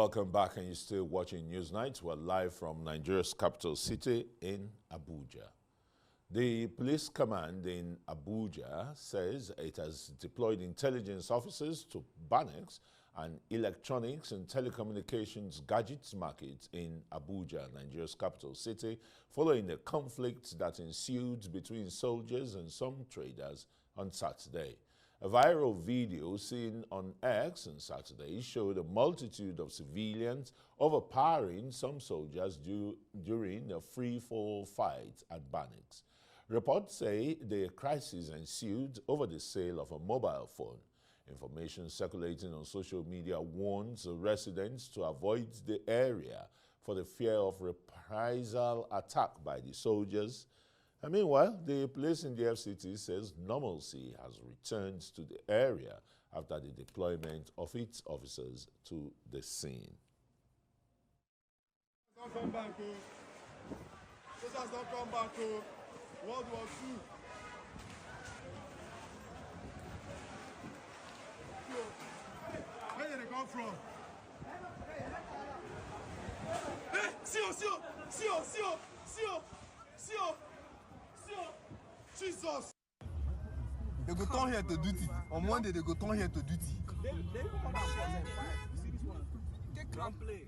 Welcome back, and you're still watching Newsnight. We're live from Nigeria's capital city in Abuja. The police command in Abuja says it has deployed intelligence officers to Banex, an electronics and telecommunications gadgets market in Abuja, Nigeria's capital city, following a conflict that ensued between soldiers and some traders on Saturday. A viral video seen on X on Saturday showed a multitude of civilians overpowering some soldiers during a free-for-all fight at Banex. Reports say the crisis ensued over the sale of a mobile phone. Information circulating on social media warns residents to avoid the area for the fear of reprisal attack by the soldiers. And meanwhile, the police in the FCT says normalcy has returned to the area after the deployment of its officers to the scene. Don't come back, Soldiers don't come back, World War II. Where did they come from? Hey, see you. Jesus! They go turn here to duty. On Monday, they go turn here to duty. They come back. You see this one? Take can't play.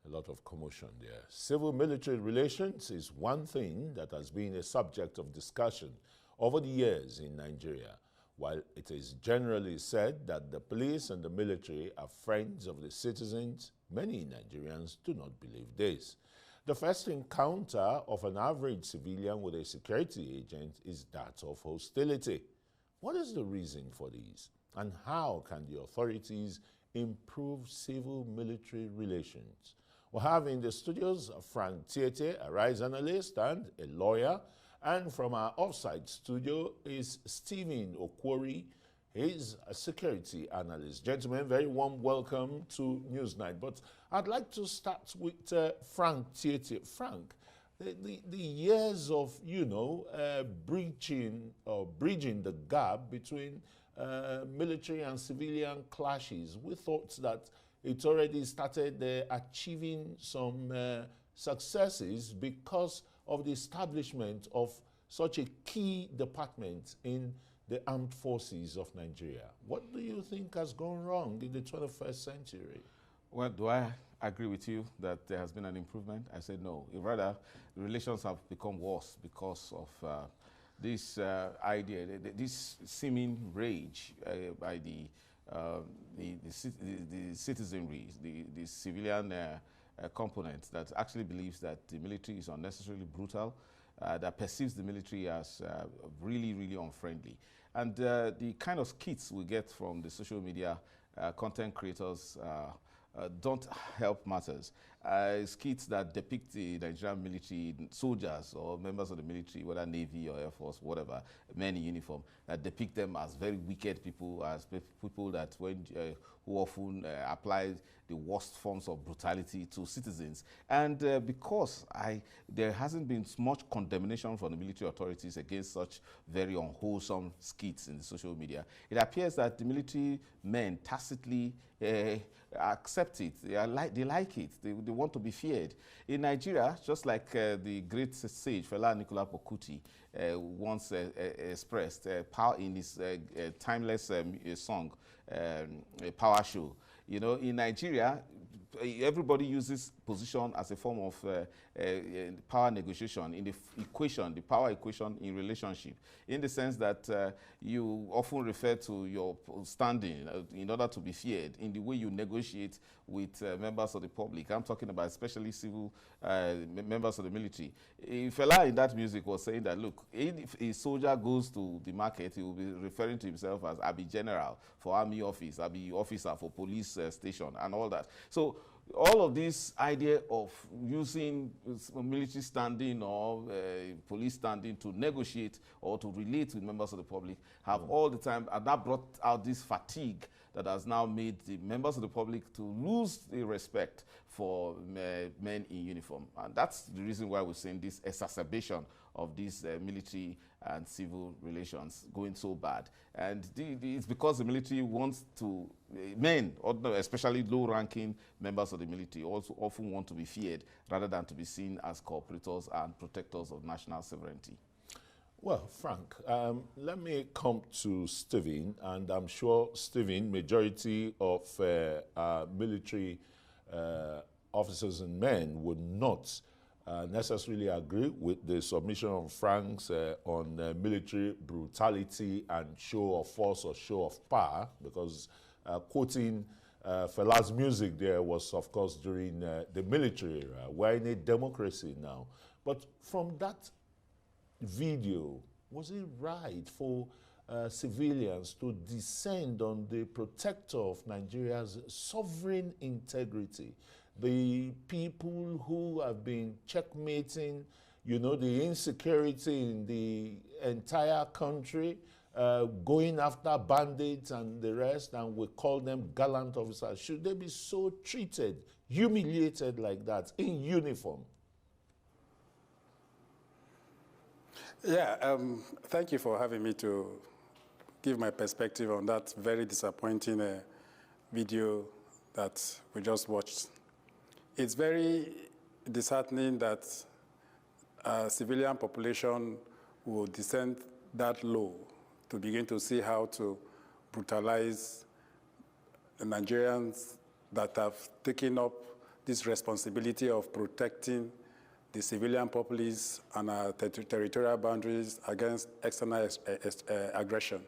A lot of commotion there. Civil-military relations is one thing that has been a subject of discussion over the years in Nigeria. While it is generally said that the police and the military are friends of the citizens, many Nigerians do not believe this. The first encounter of an average civilian with a security agent is that of hostility. What is the reason for this? And how can the authorities improve civil-military relations? We have in the studios Frank Tiete, a rights analyst and a lawyer. And from our offsite studio is Stephen Okwori. He's a security analyst. Gentlemen, very warm welcome to Newsnight. But I'd like to start with Frank Tiete. Frank, the years of, bridging the gap between military and civilian clashes, we thought that it already started achieving some successes because of the establishment of such a key department in the armed forces of Nigeria. What do you think has gone wrong in the 21st century? Well, do I agree with you that there has been an improvement? I said no. Rather, relations have become worse because of this idea, this seeming rage by the citizenry, the civilian component that actually believes that the military is unnecessarily brutal, that perceives the military as really, really unfriendly. And the kind of skits we get from the social media content creators don't help matters. Skits that depict the Nigerian military, soldiers or members of the military, whether Navy or Air Force, whatever, men in uniform, that depict them as very wicked people, as people that who often apply the worst forms of brutality to citizens. And because there hasn't been much condemnation from the military authorities against such very unwholesome skits in the social media, it appears that the military men tacitly accept it. They like it. They want to be feared. In Nigeria, just like the great sage Fela Anikulapo Kuti once expressed power in his timeless song, Power Show. In Nigeria, everybody uses position as a form of power negotiation in the equation, the power equation in relationship, in the sense that you often refer to your standing in order to be feared in the way you negotiate with members of the public. I'm talking about especially civil members of the military. Fela in that music was saying that, look, if a soldier goes to the market, he will be referring to himself as Abi General for army office, Abi officer for police station, and all that. So all of this idea of using military standing or police standing to negotiate or to relate with members of the public have all the time, and that brought out this fatigue that has now made the members of the public to lose the respect for men in uniform. And that's the reason why we're seeing this exacerbation of these military and civil relations going so bad. And it's because the military wants to, men, especially low-ranking members of the military, also often want to be feared rather than to be seen as cooperators and protectors of national sovereignty. Well, Frank, let me come to Stephen, and I'm sure, Stephen, majority of military officers and men would not necessarily agree with the submission of Frank's on military brutality and show of force or show of power, because quoting Fela's music there was, of course, during the military era. We're in a democracy now. But from that video, was it right for civilians to descend on the protector of Nigeria's sovereign integrity? The people who have been checkmating, you know, the insecurity in the entire country, going after bandits and the rest, and we call them gallant officers. Should they be so treated, humiliated like that in uniform? Yeah, thank you for having me to give my perspective on that very disappointing video that we just watched. It's very disheartening that civilian population will descend that low to begin to see how to brutalize the Nigerians that have taken up this responsibility of protecting the civilian populace and our territorial boundaries against external aggression.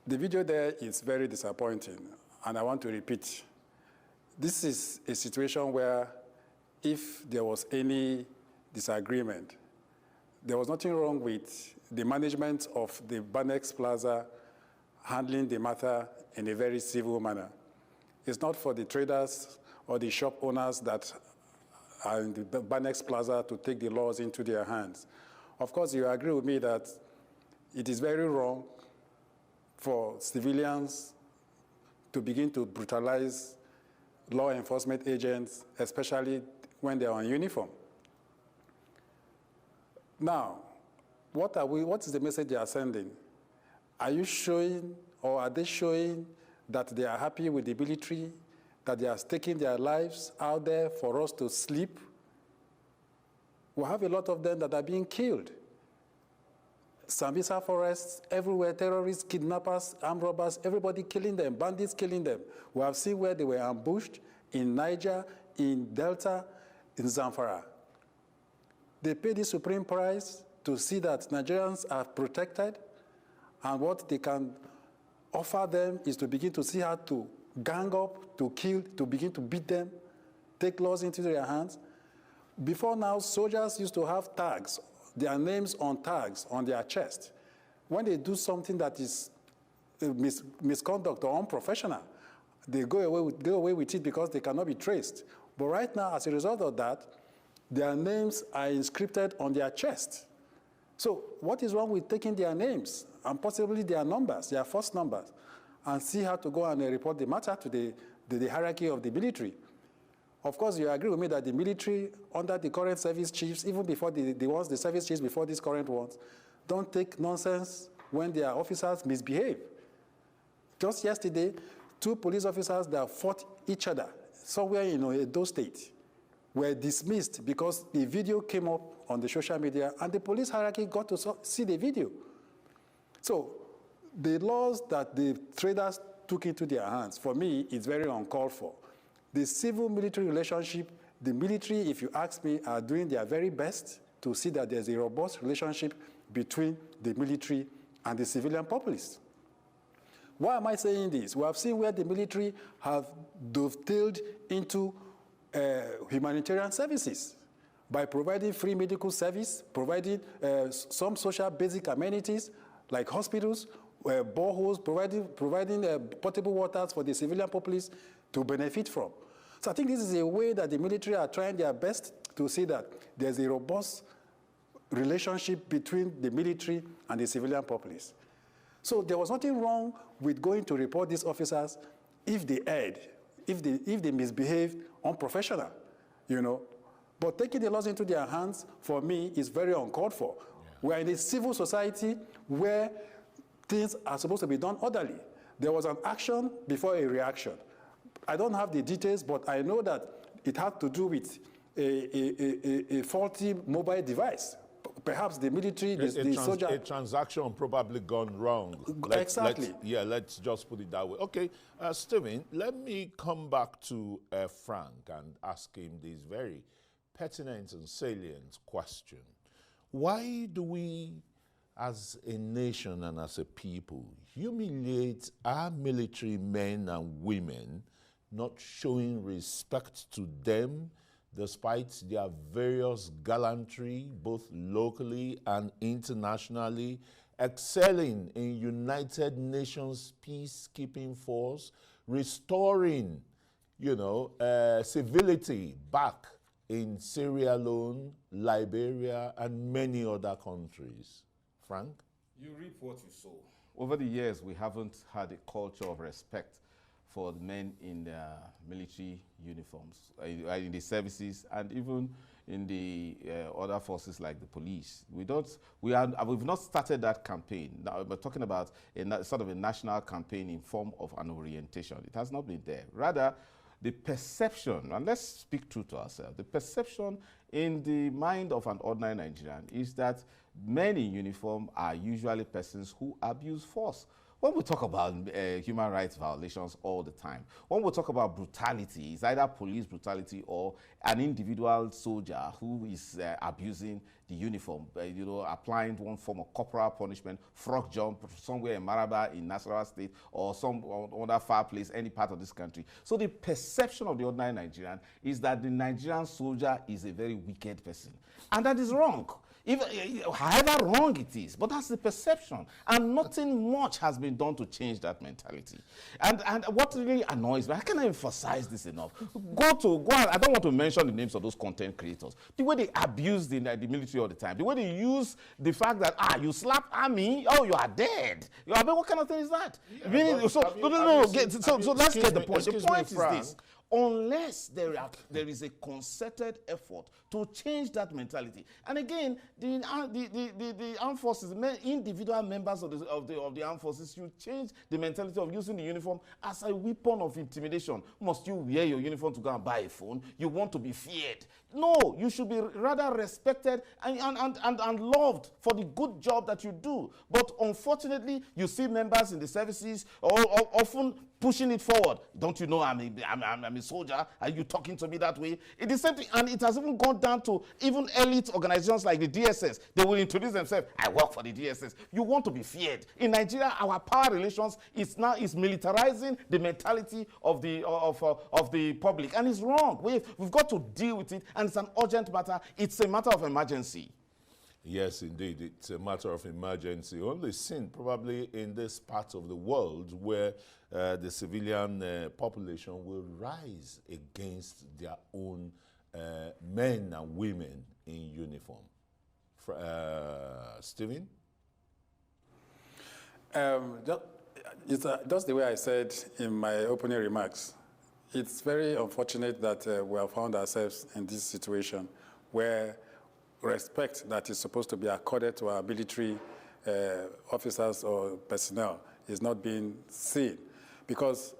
The video there is very disappointing, and I want to repeat. This is a situation where if there was any disagreement, there was nothing wrong with the management of the Banex Plaza handling the matter in a very civil manner. It's not for the traders or the shop owners that are in the Banex Plaza to take the laws into their hands. Of course, you agree with me that it is very wrong for civilians to begin to brutalize law enforcement agents, especially when they're on uniform. Now, what is the message they are sending? Are you showing, or are they showing that they are happy with the military, that they are staking their lives out there for us to sleep? We have a lot of them that are being killed. Sambisa forests, everywhere, terrorists, kidnappers, armed robbers, everybody killing them, bandits killing them. We have seen where they were ambushed in Niger, in Delta, in Zamfara. They pay the supreme price to see that Nigerians are protected, and what they can offer them is to begin to see how to gang up, to kill, to begin to beat them, take laws into their hands. Before now, soldiers used to have tags, their names on tags on their chest. When they do something that is misconduct or unprofessional, they go away with it because they cannot be traced. But right now, as a result of that, their names are inscripted on their chest. So what is wrong with taking their names and possibly their numbers, their first numbers, and see how to go and report the matter to the hierarchy of the military? Of course, you agree with me that the military, under the current service chiefs, even before the service chiefs before these current ones, don't take nonsense when their officers misbehave. Just yesterday, 2 police officers that fought each other somewhere in Edo State were dismissed because the video came up on the social media and the police hierarchy got to see the video. So the laws that the traders took into their hands, for me, is very uncalled for. The civil-military relationship, the military, if you ask me, are doing their very best to see that there's a robust relationship between the military and the civilian populace. Why am I saying this? We have seen where the military have dovetailed into humanitarian services by providing free medical service, providing some social basic amenities like hospitals, boreholes, providing potable waters for the civilian populace. to benefit from. So I think this is a way that the military are trying their best to see that there's a robust relationship between the military and the civilian populace. So there was nothing wrong with going to report these officers if they erred, if they misbehaved unprofessional, you know. But taking the laws into their hands, for me, is very uncalled for. Yeah. We're in a civil society where things are supposed to be done orderly. There was an action before a reaction. I don't have the details, but I know that it had to do with a faulty mobile device. Perhaps the military, the soldier... A transaction probably gone wrong. Exactly. Let's just put it that way. Okay, Stephen, let me come back to Frank and ask him this very pertinent and salient question. Why do we, as a nation and as a people, humiliate our military men and women, not showing respect to them despite their various gallantry, both locally and internationally, excelling in United Nations peacekeeping force, restoring, civility back in Sierra Leone, Liberia, and many other countries? Frank? You reap what you sow. Over the years, we haven't had a culture of respect for the men in the military uniforms, in the services, and even in the other forces like the police. We've not started that campaign. Now we're talking about sort of a national campaign in form of an orientation. It has not been there. Rather, the perception, and let's speak true to ourselves, the perception in the mind of an ordinary Nigerian is that men in uniform are usually persons who abuse force. When we talk about human rights violations all the time, when we talk about brutality, it's either police brutality or an individual soldier who is abusing the uniform, applying one form of corporal punishment, frog jump somewhere in Maraba in Nasarawa State or some other far place, any part of this country. So the perception of the ordinary Nigerian is that the Nigerian soldier is a very wicked person. And that is wrong. However wrong it is, but that's the perception, and nothing much has been done to change that mentality. And what really annoys me, I cannot emphasize this enough. I don't want to mention the names of those content creators. The way they abuse the military all the time, the way they use the fact that you slap army, you are dead. What kind of thing is that? Yeah, really? So let's get the point. The point is this. Unless there is a concerted effort to change that mentality, and again, the armed forces, individual members of the armed forces, you change the mentality of using the uniform as a weapon of intimidation. Must you wear your uniform to go and buy a phone? You want to be feared? No, you should be rather respected and loved for the good job that you do. But unfortunately, you see members in the services often pushing it forward. Don't you know I'm a soldier? Are you talking to me that way? It is the same thing, and it has even gone down to even elite organizations like the DSS. They will introduce themselves. I work for the DSS. You want to be feared. In Nigeria, our power relations is militarizing the mentality of the public, and it's wrong. We've got to deal with it, and it's an urgent matter. It's a matter of emergency. Yes, indeed, it's a matter of emergency. Only seen probably in this part of the world where the civilian population will rise against their own men and women in uniform. Stephen? Just the way I said in my opening remarks, it's very unfortunate that we have found ourselves in this situation where respect that is supposed to be accorded to our military officers or personnel is not being seen. Because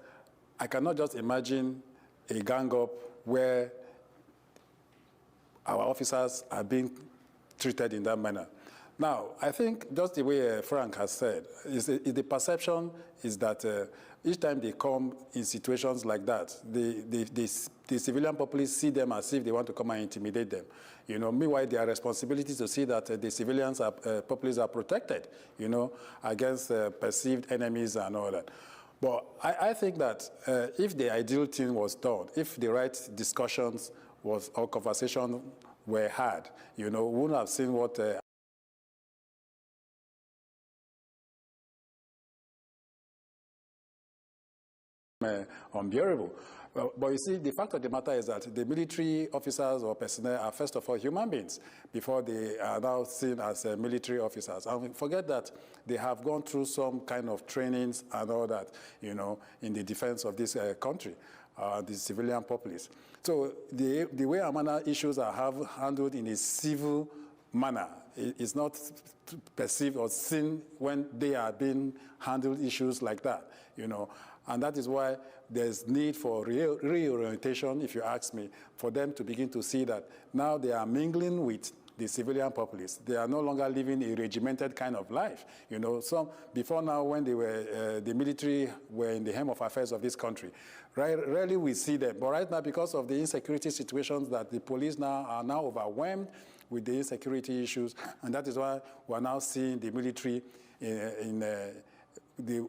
I cannot just imagine a gang-up where our officers are being treated in that manner. Now, I think just the way Frank has said, the perception is that each time they come in situations like that, the civilian populace see them as if they want to come and intimidate them. Meanwhile, their responsibility to see that the civilians populace are protected, against perceived enemies and all that. But I think that if the ideal thing was done, if the right discussions or conversation were had, we wouldn't have seen what unbearable. Well, but you see, the fact of the matter is that the military officers or personnel are first of all human beings before they are now seen as military officers. And forget that they have gone through some kind of trainings and all that, you know, in the defense of this country, the civilian populace. So the way Amana issues are handled in a civil manner is not perceived or seen when they are being handled issues like that, you know. And that is why there's need for reorientation, if you ask me, for them to begin to see that now they are mingling with the civilian populace. They are no longer living a regimented kind of life. You know, before now, when they were, the military were in the helm of affairs of this country, rarely we see them. But right now, because of the insecurity situations that the police now are now overwhelmed with the insecurity issues, and that is why we're now seeing the military they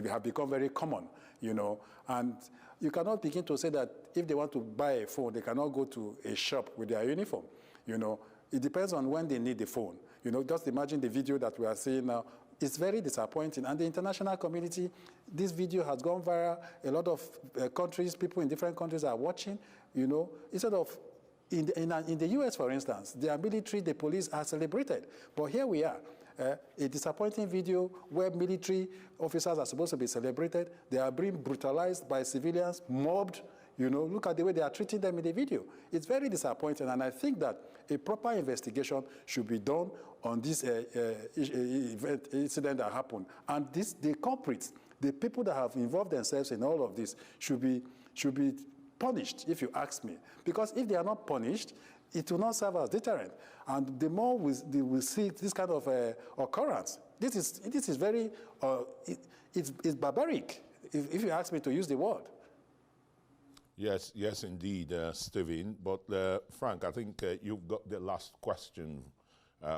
have become very common, you know. And you cannot begin to say that if they want to buy a phone, they cannot go to a shop with their uniform, you know. It depends on when they need the phone. You know, just imagine the video that we are seeing now. It's very disappointing. And the international community, this video has gone viral. A lot of countries, people in different countries are watching, you know. Instead of, in the US, for instance, their military, the police are celebrated. But here we are. A disappointing video where military officers are supposed to be celebrated. They are being brutalized by civilians, mobbed. You know, look at the way they are treating them in the video. It's very disappointing, and I think that a proper investigation should be done on this incident that happened. And the culprits, the people that have involved themselves in all of this, should be punished, if you ask me. Because if they are not punished, it will not serve as deterrent. And the more we will see this kind of occurrence, this is very, it's barbaric, if you ask me to use the word. Yes, indeed, Stephen. But Frank, I think you've got the last question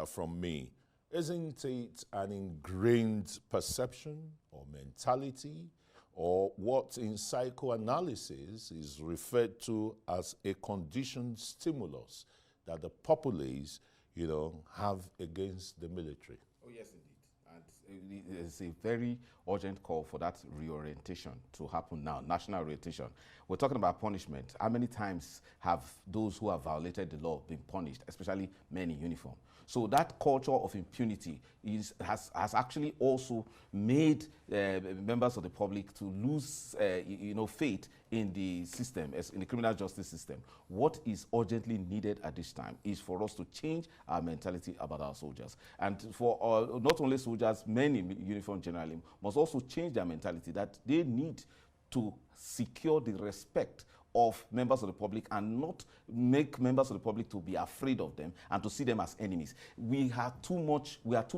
from me. Isn't it an ingrained perception or mentality, or what in psychoanalysis is referred to as a conditioned stimulus that the populace, you know, have against the military? Oh, yes, indeed. And it's a very urgent call for that reorientation to happen now, national orientation. We're talking about punishment. How many times have those who have violated the law been punished, especially men in uniform? So that culture of impunity has actually also made members of the public to lose, faith in the system, in the criminal justice system. What is urgently needed at this time is for us to change our mentality about our soldiers. And for not only soldiers, men in uniform generally must also change their mentality that they need to secure the respect of members of the public and not make members of the public to be afraid of them and to see them as enemies. We are too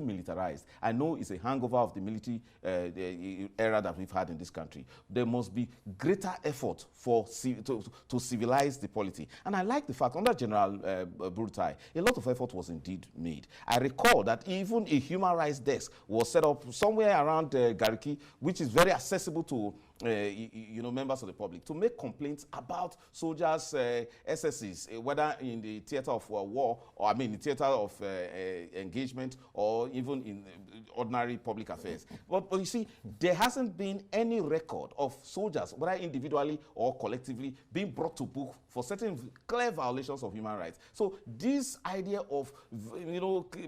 militarized. I know it's a hangover of the military era that we've had in this country. There must be greater effort to civilize the polity. And I like the fact, under General Brutai, a lot of effort was indeed made. I recall that even a human rights desk was set up somewhere around Gariki, which is very accessible to members of the public, to make complaints about soldiers' excesses, whether in the theater of war, or in the theater of engagement, or even in ordinary public affairs. But you see, there hasn't been any record of soldiers, whether individually or collectively, being brought to book for certain clear violations of human rights. So this idea of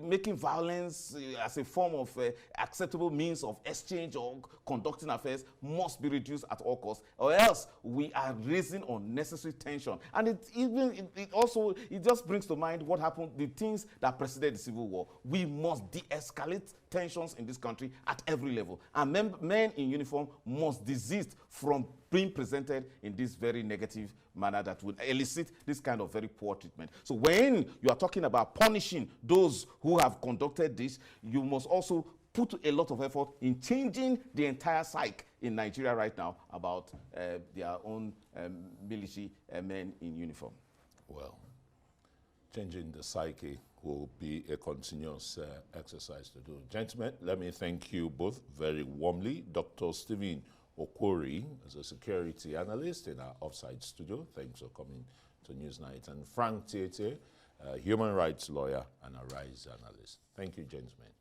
making violence as a form of acceptable means of exchange or conducting affairs must be reduced at all costs, or else we are raising unnecessary tension. And it just brings to mind what happened, the things that preceded the Civil War. We must de-escalate tensions in this country at every level, and men in uniform must desist from being presented in this very negative manner that would elicit this kind of very poor treatment. So when you are talking about punishing those who have conducted this, you must also put a lot of effort in changing the entire psyche in Nigeria right now about their own military men in uniform. Well, changing the psyche will be a continuous exercise to do. Gentlemen, let me thank you both very warmly. Dr. Stephen Okwori is a security analyst in our offsite studio. Thanks for coming to Newsnight. And Frank Tiete, a human rights lawyer and a RISE analyst. Thank you, gentlemen.